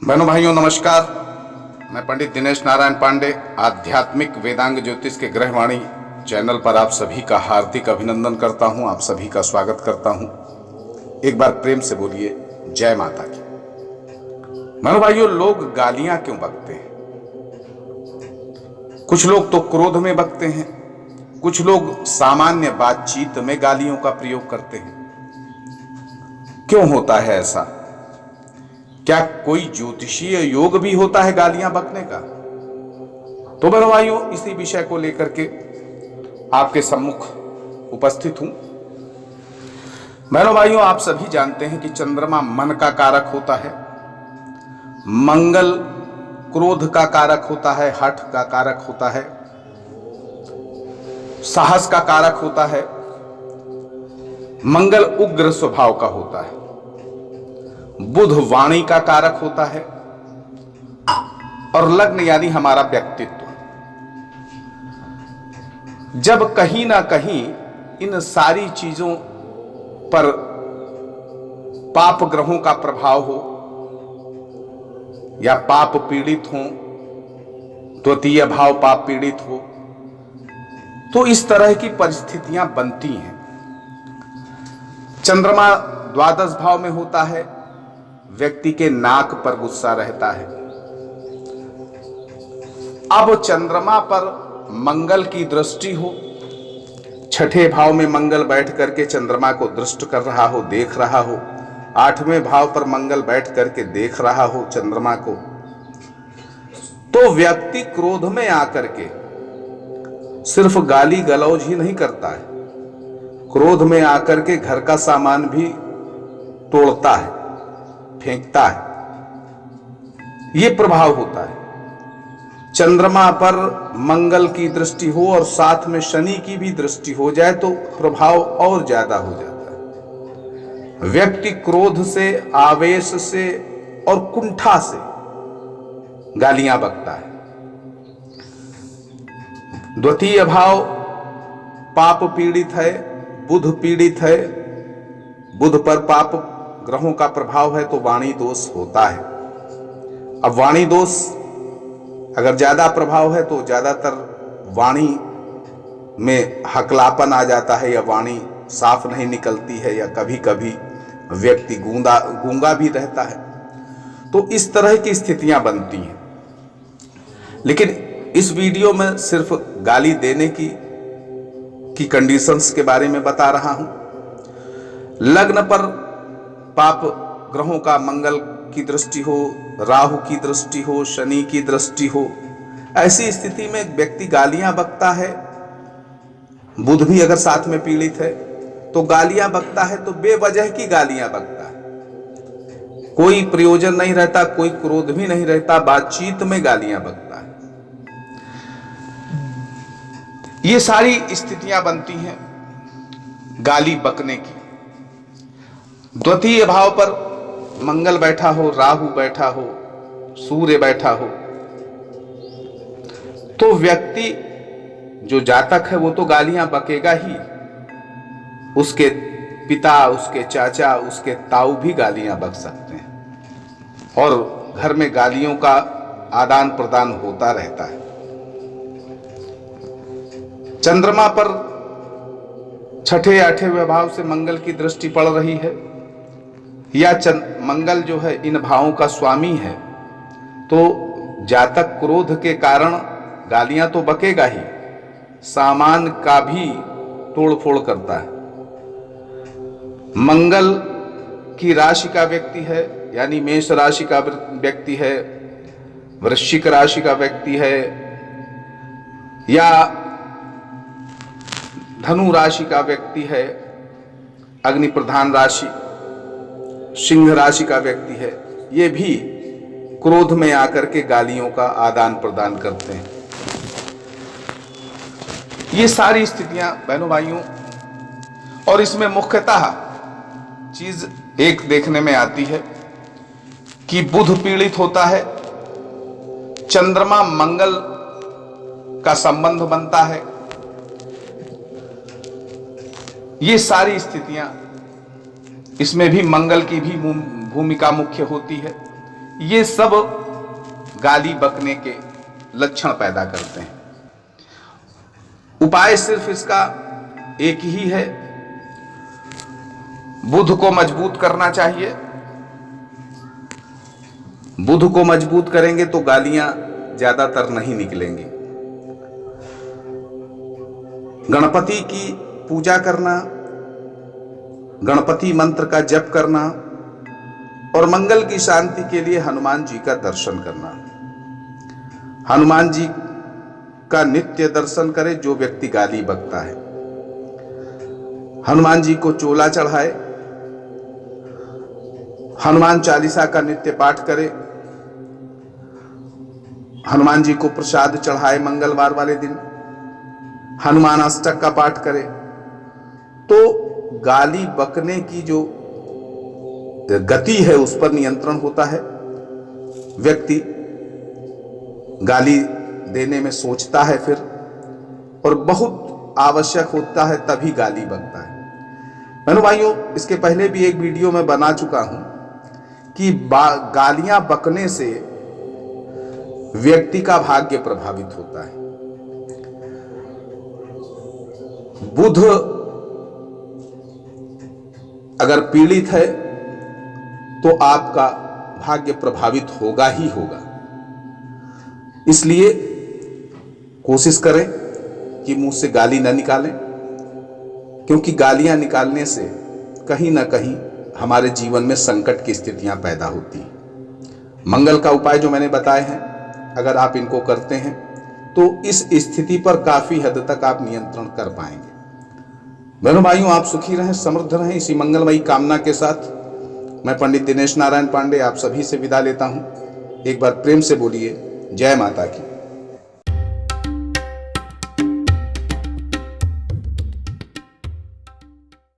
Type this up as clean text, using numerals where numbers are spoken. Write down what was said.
बहनों भाइयों नमस्कार। मैं पंडित दिनेश नारायण पांडे आध्यात्मिक वेदांग ज्योतिष के ग्रहवाणी चैनल पर आप सभी का हार्दिक अभिनंदन करता हूं, आप सभी का स्वागत करता हूं। एक बार प्रेम से बोलिए जय माता की। बहनों भाइयों, लोग गालियां क्यों बकते हैं? कुछ लोग तो क्रोध में बकते हैं, कुछ लोग सामान्य बातचीत में गालियों का प्रयोग करते हैं। क्यों होता है ऐसा? क्या कोई ज्योतिषीय योग भी होता है गालियां बकने का? तो बहनों भाइयों, इसी विषय को लेकर के आपके सम्मुख उपस्थित हूं। बहनों भाइयों, आप सभी जानते हैं कि चंद्रमा मन का कारक होता है, मंगल क्रोध का कारक होता है, हठ का कारक होता है, साहस का कारक होता है, मंगल उग्र स्वभाव का होता है, बुध वाणी का कारक होता है और लग्न यानी हमारा व्यक्तित्व। जब कहीं ना कहीं इन सारी चीजों पर पाप ग्रहों का प्रभाव हो या पाप पीड़ित हो, द्वितीय भाव पाप पीड़ित हो, तो इस तरह की परिस्थितियां बनती हैं। चंद्रमा द्वादश भाव में होता है, व्यक्ति के नाक पर गुस्सा रहता है। अब चंद्रमा पर मंगल की दृष्टि हो, छठे भाव में मंगल बैठ करके चंद्रमा को दृष्ट कर रहा हो, देख रहा हो, आठवें भाव पर मंगल बैठ करके देख रहा हो चंद्रमा को, तो व्यक्ति क्रोध में आकर के सिर्फ गाली गलौज ही नहीं करता है, क्रोध में आकर के घर का सामान भी तोड़ता है, फेंकता है। यह प्रभाव होता है। चंद्रमा पर मंगल की दृष्टि हो और साथ में शनि की भी दृष्टि हो जाए तो प्रभाव और ज्यादा हो जाता है। व्यक्ति क्रोध से, आवेश से और कुंठा से गालियां बकता है। द्वितीय भाव पाप पीड़ित है, बुध पीड़ित है, बुध पर पाप ग्रहों का प्रभाव है तो वाणी दोष होता है। अब वाणी दोष अगर ज्यादा प्रभाव है तो ज्यादातर वाणी में हकलापन आ जाता है या वाणी साफ नहीं निकलती है या कभी कभी व्यक्ति गूंगा भी रहता है। तो इस तरह की स्थितियां बनती हैं। लेकिन इस वीडियो में सिर्फ गाली देने की कंडीशंस के बारे में बता रहा हूं। लग्न पर पाप ग्रहों का मंगल की दृष्टि हो, राहु की दृष्टि हो, शनि की दृष्टि हो, ऐसी स्थिति में व्यक्ति गालियां बकता है। बुध भी अगर साथ में पीड़ित है तो गालियां बकता है, तो बेवजह की गालियां बकता है, कोई प्रयोजन नहीं रहता, कोई क्रोध भी नहीं रहता, बातचीत में गालियां बकता है। ये सारी स्थितियां बनती हैं गाली बकने की। द्वितीय भाव पर मंगल बैठा हो, राहु बैठा हो, सूर्य बैठा हो, तो व्यक्ति जो जातक है वो तो गालियां बकेगा ही। उसके पिता, उसके चाचा, उसके ताऊ भी गालियां बक सकते हैं और घर में गालियों का आदान प्रदान होता रहता है। चंद्रमा पर छठे आठवें भाव से मंगल की दृष्टि पड़ रही है या मंगल जो है इन भावों का स्वामी है, तो जातक क्रोध के कारण गालियां तो बकेगा ही, सामान का भी तोड़फोड़ करता है। मंगल की राशि का व्यक्ति है, यानी मेष राशि का व्यक्ति है, वृश्चिक राशि का व्यक्ति है या धनु राशि का व्यक्ति है, अग्नि प्रधान राशि सिंह राशि का व्यक्ति है, ये भी क्रोध में आकर के गालियों का आदान प्रदान करते हैं। ये सारी स्थितियां बहनों भाइयों, और इसमें मुख्यतः चीज एक देखने में आती है कि बुध पीड़ित होता है, चंद्रमा मंगल का संबंध बनता है। ये सारी स्थितियां, इसमें भी मंगल की भी भूमिका मुख्य होती है। ये सब गाली बकने के लक्षण पैदा करते हैं। उपाय सिर्फ इसका एक ही है, बुध को मजबूत करना चाहिए। बुध को मजबूत करेंगे तो गालियां ज्यादातर नहीं निकलेंगी। गणपति की पूजा करना, गणपति मंत्र का जप करना और मंगल की शांति के लिए हनुमान जी का दर्शन करना। हनुमान जी का नित्य दर्शन करे जो व्यक्ति गाली बकता है। हनुमान जी को चोला चढ़ाए, हनुमान चालीसा का नित्य पाठ करे, हनुमान जी को प्रसाद चढ़ाए मंगलवार वाले दिन, हनुमान अष्टक का पाठ करे, तो गाली बकने की जो गति है उस पर नियंत्रण होता है। व्यक्ति गाली देने में सोचता है फिर, और बहुत आवश्यक होता है तभी गाली बकता है। बहनों भाइयों, इसके पहले भी एक वीडियो में बना चुका हूं कि गालियां बकने से व्यक्ति का भाग्य प्रभावित होता है। बुध अगर पीड़ित है तो आपका भाग्य प्रभावित होगा ही होगा। इसलिए कोशिश करें कि मुंह से गाली न निकालें, क्योंकि गालियां निकालने से कहीं ना कहीं हमारे जीवन में संकट की स्थितियां पैदा होती हैं। मंगल का उपाय जो मैंने बताए हैं, अगर आप इनको करते हैं तो इस स्थिति पर काफी हद तक आप नियंत्रण कर पाएंगे। बहनों भाइयों, आप सुखी रहें, समृद्ध रहें, इसी मंगलमयी कामना के साथ मैं पंडित दिनेश नारायण पांडे आप सभी से विदा लेता हूं। एक बार प्रेम से बोलिए जय माता की।